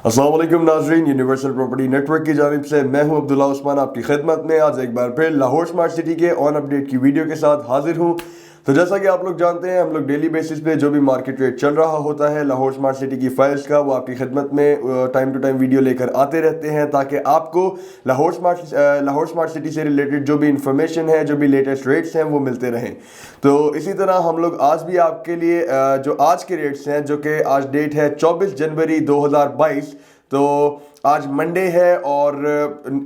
अस्सलाम वालेकुम नाजरीन, यूनिवर्सल प्रॉपर्टी नेटवर्क की जानिब से मैं हूं अब्दुल्ला उस्मान आपकी खिदमत में आज एक बार फिर लाहौर स्मार्ट सिटी के ऑन अपडेट की वीडियो के साथ हाजिर हूं। तो जैसा कि आप लोग जानते हैं, हम लोग डेली बेसिस पे जो भी मार्केट रेट चल रहा होता है लाहौर स्मार्ट सिटी की फाइल्स का, वो आपकी खिदमत में टाइम टू टाइम वीडियो लेकर आते रहते हैं ताकि आपको लाहौर स्मार्ट सिटी से रिलेटेड जो भी इंफॉर्मेशन है, जो भी लेटेस्ट रेट्स हैं, वो मिलते रहें। तो इसी तरह हम लोग आज भी आपके लिए जो आज के रेट्स हैं, जो कि आज डेट है 24 जनवरी 2022, तो आज मंडे है और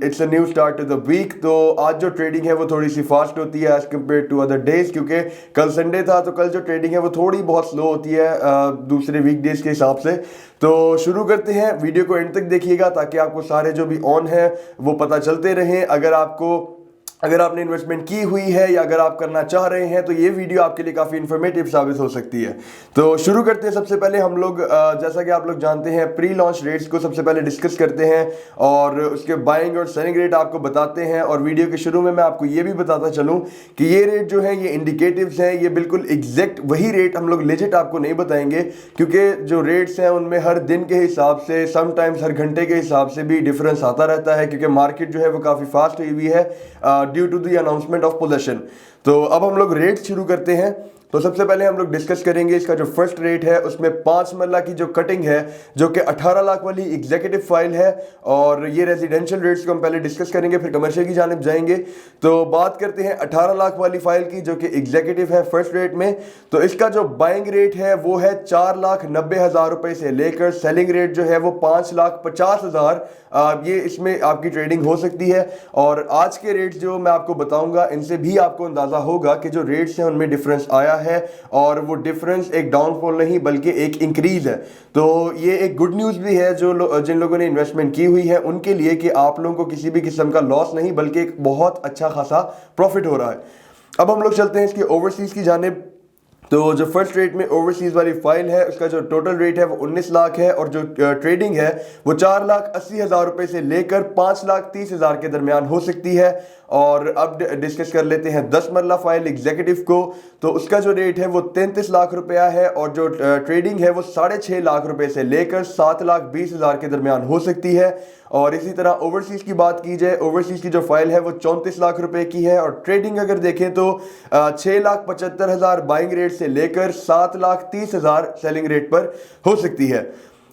it's a new start to the week. तो आज जो ट्रेडिंग है वो थोड़ी सी फास्ट होती है as compare to other days, क्योंकि कल संडे था तो कल जो ट्रेडिंग है वो थोड़ी बहुत स्लो होती है दूसरे वीक डेज के हिसाब से। तो शुरू करते हैं, वीडियो को एंड तक देखिएगा ताकि आपको सारे जो भी ऑन है वो पता चलते रहें। अगर आपने इन्वेस्टमेंट की हुई है या अगर आप करना चाह रहे हैं तो ये वीडियो आपके लिए काफ़ी इन्फॉर्मेटिव साबित हो सकती है। तो शुरू करते हैं। सबसे पहले हम लोग जैसा कि आप लोग जानते हैं, प्री लॉन्च रेट्स को सबसे पहले डिस्कस करते हैं और उसके बाइंग और सेलिंग रेट आपको बताते हैं। और वीडियो के शुरू में मैं आपको ये भी बताता चलूँ कि ये रेट जो है ये इंडिकेटिव्स हैं, ये बिल्कुल एग्जैक्ट वही रेट हम लोग लेजिट आपको नहीं बताएंगे, क्योंकि जो रेट्स हैं उनमें हर दिन के हिसाब से, समटाइम्स हर घंटे के हिसाब से भी डिफरेंस आता रहता है, क्योंकि मार्केट जो है वो काफ़ी फास्ट हुई हुई है due to the announcement of position. तो अब हम लोग रेट शुरू करते हैं। तो सबसे पहले हम लोग डिस्कस करेंगे इसका जो फर्स्ट रेट है, उसमें 5 मरला की जो कटिंग है, जो कि 18 लाख वाली एग्जीक्यूटिव फाइल है। और ये रेजिडेंशियल रेट्स को हम पहले डिस्कस करेंगे, फिर कमर्शियल की जानिब जाएंगे। तो बात करते हैं 18 लाख वाली फाइल की, जो कि एग्जीक्यूटिव है फर्स्ट रेट में। तो इसका जो बाइंग रेट है वो है 4,90,000 रुपए से लेकर सेलिंग रेट जो है वो 5,50,000। ये इसमें आपकी ट्रेडिंग हो सकती है। और आज के रेट्स जो मैं आपको बताऊंगा, इनसे भी आपको अंदाजा होगा कि जो रेट्स हैं उनमें डिफरेंस आया है, और वो डिफरेंस एक डाउनफॉल नहीं बल्कि एक इंक्रीज है। तो ये एक गुड न्यूज़ भी है जिन लोगों ने इन्वेस्टमेंट की हुई है उनके लिए, कि आप लोगों को किसी भी किस्म का लॉस नहीं बल्कि एक बहुत अच्छा खासा प्रॉफिट हो रहा है। अब हम लोग चलते हैं इसकी ओवरसीज की जानिब। तो जो फर्स्ट रेट में ओवरसीज वाली फाइल है, उसका जो टोटल रेट है वो 19 लाख है, और जो ट्रेडिंग है वो 4,80,000 रुपए से लेकर 5,30,000 के दरमियान हो सकती है। और अब डिस्कस कर लेते हैं 10 मरला फाइल एग्जीक्यूटिव को। तो उसका जो रेट है वो 33 लाख रुपया है, और जो ट्रेडिंग है वो 6.5 लाख रुपए से लेकर 7,20,000 के दरमियान हो सकती है। और इसी तरह ओवरसीज की बात की जाए, ओवरसीज की जो फाइल है वो 34 लाख रुपए की है, और ट्रेडिंग अगर देखें तो 6,75,000 बाइंग रेट से लेकर 7,30,000 सेलिंग रेट पर हो सकती है।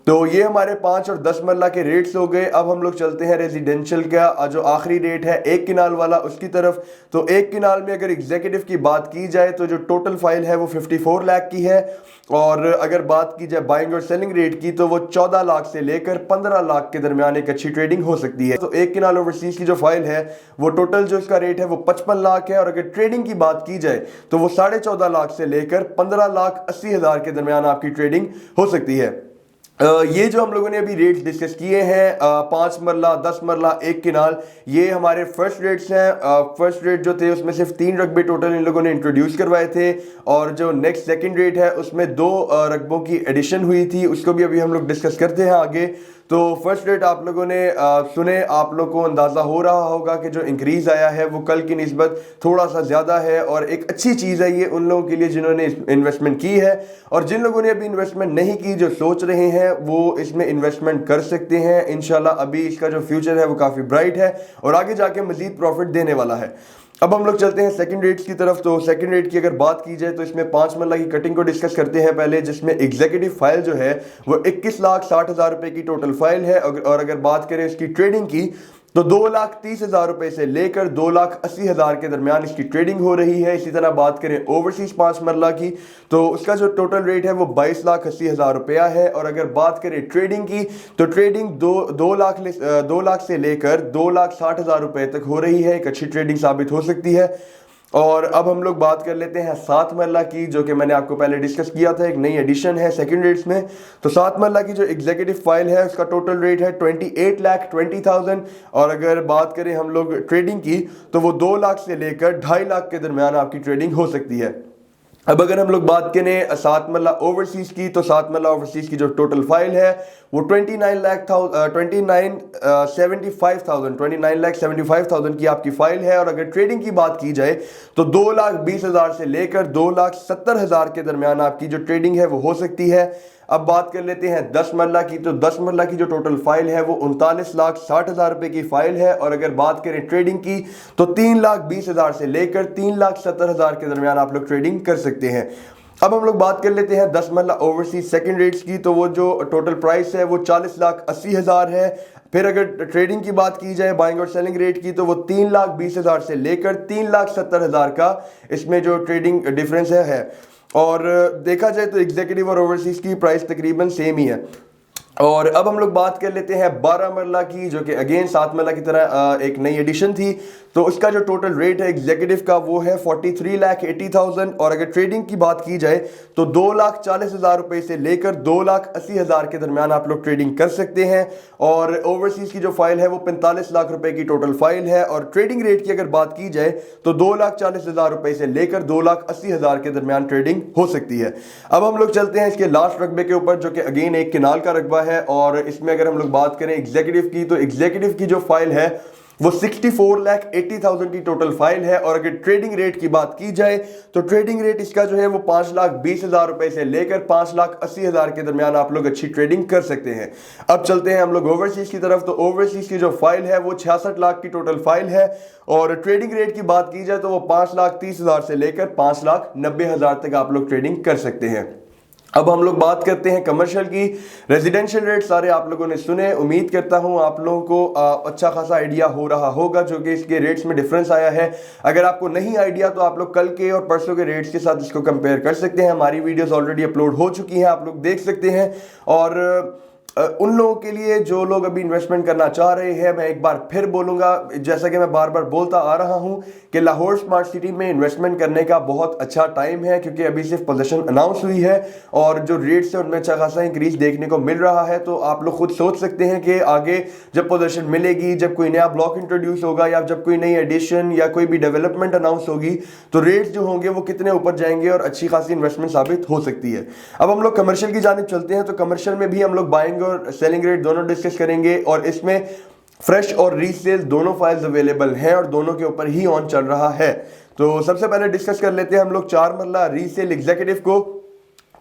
तो ये हमारे 5 और 10 मरला के रेट्स हो गए। अब हम लोग चलते हैं रेजिडेंशियल का जो आखिरी रेट है 1 किनाल वाला, उसकी तरफ। तो 1 किनाल में अगर एग्जीक्यूटिव की बात की जाए तो जो टोटल फाइल है वो 54 लाख की है, और अगर बात की जाए बाइंग और सेलिंग रेट की तो वो 14 लाख से लेकर 15 लाख के दरमियान एक अच्छी ट्रेडिंग हो सकती है। तो 1 किनाल ओवरसीज की जो फाइल है वो टोटल जो इसका रेट है वो 55 लाख है, और अगर ट्रेडिंग की बात की जाए तो वो 14.5 लाख से लेकर 15,80,000 के दरमियान आपकी ट्रेडिंग हो सकती है। ये जो हम लोगों ने अभी रेट्स डिस्कस किए हैं, 5 मरला, 10 मरला, 1 किनाल, ये हमारे फर्स्ट रेट्स हैं। फर्स्ट रेट जो थे उसमें सिर्फ 3 रकबे टोटल इन लोगों ने इंट्रोड्यूस करवाए थे, और जो नेक्स्ट सेकंड रेट है उसमें 2 रकबों की एडिशन हुई थी, उसको भी अभी हम लोग डिस्कस करते हैं आगे। तो फर्स्ट रेट आप लोगों ने सुने, आप लोग को अंदाज़ा हो रहा होगा कि जो इंक्रीज़ आया है वो कल की निस्बत थोड़ा सा ज़्यादा है, और एक अच्छी चीज़ है ये उन लोगों के लिए जिन्होंने इन्वेस्टमेंट की है। और जिन लोगों ने अभी इन्वेस्टमेंट नहीं की, जो सोच रहे हैं, वो इसमें इन्वेस्टमेंट कर सकते हैं। इंशाल्लाह अभी इसका जो फ्यूचर है वो काफ़ी ब्राइट है और आगे जाके मज़ीद प्रॉफिट देने वाला है। अब हम लोग चलते हैं सेकंड रेट्स की तरफ। तो सेकंड रेट की अगर बात की जाए तो इसमें 5 मरला की कटिंग को डिस्कस करते हैं पहले, जिसमें एग्जीक्यूटिव फाइल जो है वो 21,60,000 रुपए की टोटल फाइल है। और अगर बात करें इसकी ट्रेडिंग की तो 2,30,000 रुपए से लेकर 2,80,000 के दरमियान इसकी ट्रेडिंग हो रही है। इसी तरह बात करें ओवरसीज 5 मरला की तो उसका जो टोटल रेट है वो 22,80,000 रुपया है। और अगर बात करें ट्रेडिंग की तो ट्रेडिंग 2 लाख से लेकर 2,60,000 रुपए तक हो रही है, एक अच्छी ट्रेडिंग साबित हो सकती है। और अब हम लोग बात कर लेते हैं 7 मरला की, जो कि मैंने आपको पहले डिस्कस किया था, एक नई एडिशन है सेकंड रेट्स में। तो 7 मरला की जो एग्जीक्यूटिव फाइल है उसका टोटल रेट है 28,20,000, और अगर बात करें हम लोग ट्रेडिंग की तो वो 2 लाख से लेकर 2.5 लाख के दरमियान आपकी ट्रेडिंग हो सकती है। अब अगर हम लोग बात करें 7 मरला ओवरसीज की तो 7 मरला ओवरसीज की जो टोटल फाइल है वो 29,75,000 की आपकी फाइल है। और अगर ट्रेडिंग की बात की जाए तो 2,20,000 से लेकर 2,70,000 के दरमियान आपकी जो ट्रेडिंग है वो हो सकती है। अब बात कर लेते हैं 10 मरला की, तो 10 मरला की जो टोटल फाइल है वो 39,60,000 रुपए की फाइल है। और अगर बात करें ट्रेडिंग की तो 3,20,000 से लेकर 3,70,000 के दरमियान आप लोग ट्रेडिंग कर सकते हैं। अब हम लोग बात कर लेते हैं 10 मरला ओवरसीज सेकंड रेट्स की, तो वो जो टोटल प्राइस है वो 40,80,000 है। फिर अगर ट्रेडिंग की बात की जाए बाइंग और सेलिंग रेट की तो वो 3,20,000 से लेकर 3,70,000 का इसमें जो ट्रेडिंग डिफरेंस है। और देखा जाए तो एग्जीक्यूटिव और ओवरसीज की प्राइस तकरीबन सेम ही है। और अब हम लोग बात कर लेते हैं 12 मरला की, जो कि अगेन 7 मरला की तरह एक नई एडिशन थी। तो उसका जो टोटल रेट है एग्जीक्यूटिव का वो है 43,80,000। और अगर ट्रेडिंग की बात की जाए तो 2,40,000 रुपए से लेकर 2,80,000 के दरमियान आप लोग ट्रेडिंग कर सकते हैं। और ओवरसीज की जो फाइल है वो 45 लाख रुपए की टोटल फाइल है। और ट्रेडिंग रेट की अगर बात की जाए तो 2,40,000 रुपए से लेकर 2,80,000 के दरमियान ट्रेडिंग हो सकती है। अब हम लोग चलते हैं इसके लास्ट रकबे के ऊपर, जो कि अगेन एक किनाल का रकबा है। और इसमें अगर हम लोग बात करें एग्जीक्यूटिव की, तो एग्जीक्यूटिव की जो फाइल है वो 64,80,000 की टोटल फाइल है। और अगर ट्रेडिंग रेट की बात की जाए तो ट्रेडिंग रेट इसका जो है वो 5,20,000 रुपए से लेकर 5,80,000 के दरमियान आप लोग अच्छी ट्रेडिंग कर सकते हैं। अब चलते हैं हम लोग ओवरसीज की तरफ। तो ओवरसीज की जो फाइल है वो 66 लाख की टोटल फाइल है। और ट्रेडिंग रेट की बात की जाए तो वो 5,30,000 से लेकर 5,90,000 तक आप लोग ट्रेडिंग कर सकते हैं। अब हम लोग बात करते हैं कमर्शियल की। रेजिडेंशियल रेट सारे आप लोगों ने सुने, उम्मीद करता हूं आप लोगों को अच्छा खासा आइडिया हो रहा होगा जो कि इसके रेट्स में डिफरेंस आया है। अगर आपको नहीं आइडिया तो आप लोग कल के और परसों के रेट्स के साथ इसको कंपेयर कर सकते हैं। हमारी वीडियोस ऑलरेडी अपलोड हो चुकी हैं, आप लोग देख सकते हैं। और उन लोगों के लिए जो लोग अभी इन्वेस्टमेंट करना चाह रहे हैं, मैं एक बार फिर बोलूंगा, जैसा कि मैं बार बार बोलता आ रहा हूं कि लाहौर स्मार्ट सिटी में इन्वेस्टमेंट करने का बहुत अच्छा टाइम है, क्योंकि अभी सिर्फ पोजीशन अनाउंस हुई है और जो रेट्स है उनमें अच्छा खासा इंक्रीज देखने को मिल रहा है। तो आप लोग खुद सोच सकते हैं कि आगे जब पोजीशन मिलेगी, जब कोई नया ब्लॉक इंट्रोड्यूस होगा या जब कोई नई एडिशन या कोई भी डेवलपमेंट अनाउंस होगी तो रेट्स जो होंगे वो कितने ऊपर जाएंगे और अच्छी खासी इन्वेस्टमेंट साबित हो सकती है। अब हम लोग कमर्शियल की जानिब चलते हैं। तो कमर्शियल में भी हम लोग बाइंग और सेलिंग रेट दोनों डिस्कस करेंगे। और इसमें फ्रेश और रीसेल दोनों फाइल्स अवेलेबल हैं और दोनों के ऊपर ही ऑन चल रहा है। तो सबसे पहले डिस्कस कर लेते हैं हम लोग 4 मरला रीसेल एग्जीक्यूटिव को।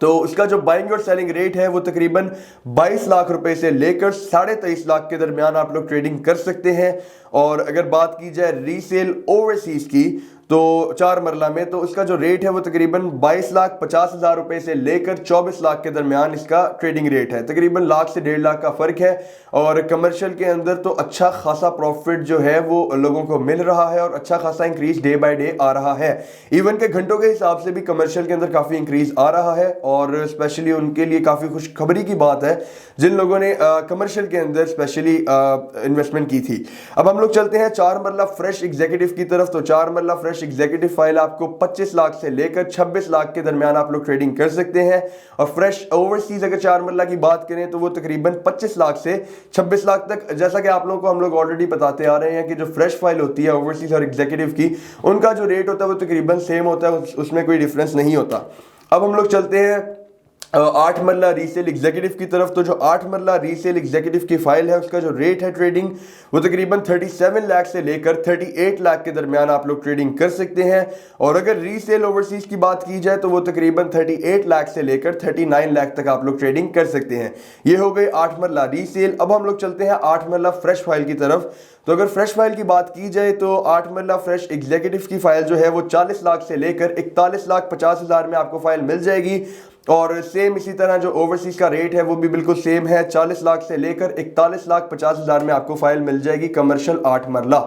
तो उसका जो बाइंग और सेलिंग रेट है वो तकरीबन 22 लाख रुपए से लेकर 23.5 लाख के दरमियान आप लोग ट्रेडिंग कर सकते हैं। और अगर बात की जाए रीसेल ओवरसीज की तो 4 मरला में, तो उसका जो रेट है वो तकरीबन 22,50,000 रुपए से लेकर 24 लाख के दरमियान इसका ट्रेडिंग रेट है। तकरीबन लाख से 1.5 लाख का फर्क है। और कमर्शियल के अंदर तो अच्छा खासा प्रॉफिट जो है वो लोगों को मिल रहा है और अच्छा खासा इंक्रीज डे बाय डे आ रहा है। इवन के घंटों के हिसाब से भी कमर्शियल के अंदर काफी इंक्रीज आ रहा है। और स्पेशली उनके लिए काफी खुशखबरी की बात है जिन लोगों ने कमर्शियल के अंदर स्पेशली इन्वेस्टमेंट की थी। अब हम लोग चलते हैं 4 मरला फ्रेश एग्जीक्यूटिव की तरफ। तो 4 मरला फ्रेश एग्जीक्यूटिव फाइल आपको 25 लाख से लेकर 26 लाख के दरमियान आप लोग ट्रेडिंग कर सकते हैं। और फ्रेश ओवरसीज अगर 4 मरला की बात करें तो वो तकरीबन 25 लाख से 26 लाख तक, जैसा कि आप लोगों को हम लोग ऑलरेडी बताते आ रहे हैं कि जो फ्रेश फाइल होती है ओवरसीज और एग्जीक्यूटिव की, उनका जो रेट होता है वो तकरीबन सेम होता है, उसमें कोई डिफरेंस नहीं होता। अब हम लोग चलते हैं 8 मरला रीसेल एग्जीक्यूटिव की तरफ। तो जो 8 मरला रीसेल एग्जीक्यूटिव की फाइल है उसका जो रेट है ट्रेडिंग वो तकरीबन 37 लाख से लेकर 38 लाख के दरमियान आप लोग ट्रेडिंग कर सकते हैं। और अगर रीसेल ओवरसीज की बात की जाए तो वो तकरीबन 38 लाख से लेकर 39 लाख तक आप लोग ट्रेडिंग कर सकते हैं। ये हो गई 8 मरला रीसेल। अब हम लोग चलते हैं 8 मरला फ्रेश फाइल की तरफ। तो अगर फ्रेश फाइल की बात की जाए तो 8 मरला फ्रेश एग्जीक्यूटिव की फाइल जो है वो 40 लाख से लेकर 41,50,000 में आपको फाइल मिल जाएगी। और सेम इसी तरह जो ओवरसीज का रेट है वो भी बिल्कुल सेम है, 40 लाख से लेकर 41,50,000 में आपको फाइल मिल जाएगी कमर्शियल 8 मरला।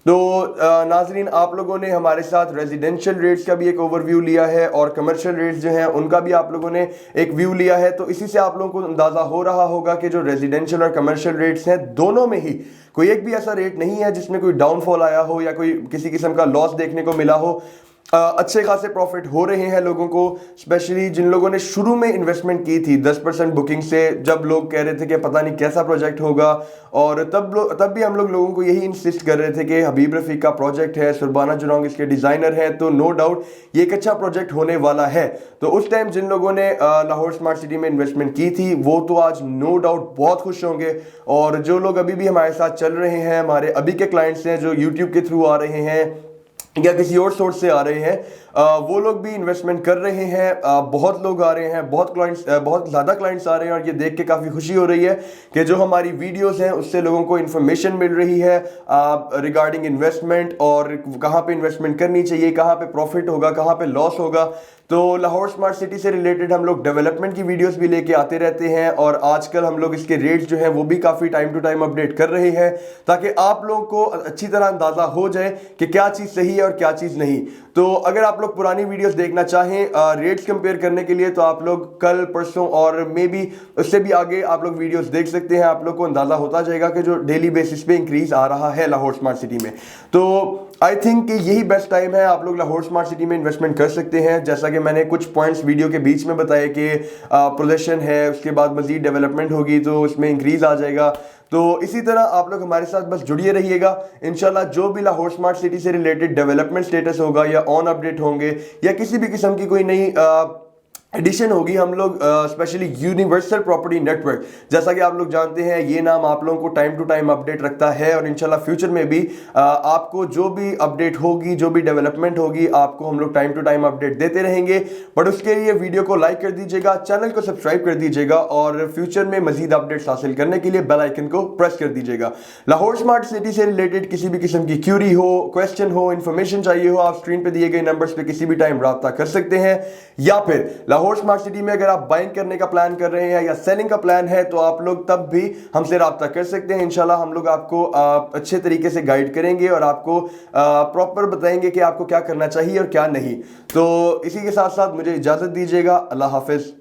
तो नाजरीन, आप लोगों ने हमारे साथ रेजिडेंशियल रेट्स का भी एक ओवरव्यू लिया है और कमर्शियल रेट्स जो हैं उनका भी आप लोगों ने एक व्यू लिया है। तो इसी से आप लोगों को अंदाजा हो रहा होगा कि जो रेजिडेंशियल और कमर्शियल रेट्स हैं दोनों में ही कोई एक भी ऐसा रेट नहीं है जिसमें कोई डाउनफॉल आया हो या कोई किसी किस्म का लॉस देखने को मिला हो। अच्छे खासे प्रॉफिट हो रहे हैं लोगों को, स्पेशली जिन लोगों ने शुरू में इन्वेस्टमेंट की थी 10% बुकिंग से, जब लोग कह रहे थे कि पता नहीं कैसा प्रोजेक्ट होगा। और तब भी हम लोगों को यही इंसिस्ट कर रहे थे कि हबीब रफीक का प्रोजेक्ट है, सुरबाना जुनौंग इसके डिजाइनर हैं, तो नो डाउट ये एक अच्छा प्रोजेक्ट होने वाला है। तो उस टाइम जिन लोगों ने लाहौर स्मार्ट सिटी में इन्वेस्टमेंट की थी वो तो आज नो डाउट बहुत खुश होंगे। और जो लोग अभी भी हमारे साथ चल रहे हैं, हमारे अभी के क्लाइंट्स हैं जो यूट्यूब के थ्रू आ रहे हैं या किसी और सोर्स से आ रहे हैं, वो लोग भी इन्वेस्टमेंट कर रहे हैं। बहुत लोग आ रहे हैं, बहुत ज़्यादा क्लाइंट्स आ रहे हैं और ये देख के काफ़ी खुशी हो रही है कि जो हमारी वीडियोस हैं उससे लोगों को इन्फॉर्मेशन मिल रही है रिगार्डिंग इन्वेस्टमेंट और कहाँ पे इन्वेस्टमेंट करनी चाहिए, कहाँ पे प्रॉफिट होगा, कहाँ पे लॉस होगा। तो लाहौर स्मार्ट सिटी से रिलेटेड हम लोग डेवलपमेंट की वीडियोस भी लेके आते रहते हैं और आजकल हम लोग इसके रेट्स जो हैं वो भी काफ़ी टाइम टू टाइम अपडेट कर रहे हैं ताकि आप लोगों को अच्छी तरह अंदाज़ा हो जाए कि क्या चीज़ सही है और क्या चीज़ नहीं। तो अगर आप लोग पुरानी वीडियोस देखना चाहें रेट्स कंपेयर करने के लिए तो आप लोग कल परसों और मे बी उससे भी आगे आप लोग वीडियोस देख सकते हैं। आप लोग को अंदाज़ा होता जाएगा कि जो डेली बेसिस पे इंक्रीज आ रहा है लाहौर स्मार्ट सिटी में। तो आई थिंक कि यही बेस्ट टाइम है, आप लोग लाहौर स्मार्ट सिटी में इन्वेस्टमेंट कर सकते हैं। जैसा कि मैंने कुछ पॉइंट्स वीडियो के बीच में बताए कि पोजीशन है, उसके बाद मजीद डेवलपमेंट होगी तो उसमें इंक्रीज आ जाएगा। तो इसी तरह आप लोग हमारे साथ बस जुड़िए रहिएगा। इंशाल्लाह जो भी लाहौर स्मार्ट सिटी से रिलेटेड डेवलपमेंट स्टेटस होगा या ऑन अपडेट होंगे या किसी भी किस्म की कोई नई एडिशन होगी, हम लोग स्पेशली यूनिवर्सल प्रॉपर्टी नेटवर्क, जैसा कि आप लोग जानते हैं ये नाम आप लोगों को टाइम टू टाइम अपडेट रखता है और इंशाल्लाह फ्यूचर में भी आपको जो भी अपडेट होगी, जो भी डेवलपमेंट होगी, आपको हम लोग टाइम टू टाइम अपडेट देते रहेंगे। बट उसके लिए वीडियो को लाइक कर दीजिएगा, चैनल को सब्सक्राइब कर दीजिएगा और फ्यूचर में मजीद अपडेट्स हासिल करने के लिए बेल आइकन को प्रेस कर दीजिएगा। लाहौर स्मार्ट सिटी से रिलेटेड किसी भी किस्म की क्यूरी हो, क्वेश्चन हो, इन्फॉर्मेशन चाहिए हो, आप स्क्रीन पर दिए गए नंबर्स पे किसी भी टाइम रब्ता कर सकते हैं। या फिर लाहौर स्मार्ट सिटी में अगर आप बाइंग करने का प्लान कर रहे हैं या सेलिंग का प्लान है तो आप लोग तब भी हमसे राब्ता कर सकते हैं। इंशाल्लाह हम लोग आपको अच्छे तरीके से गाइड करेंगे और आपको प्रॉपर बताएंगे कि आपको क्या करना चाहिए और क्या नहीं। तो इसी के साथ साथ मुझे इजाजत दीजिएगा। अल्लाह हाफिज।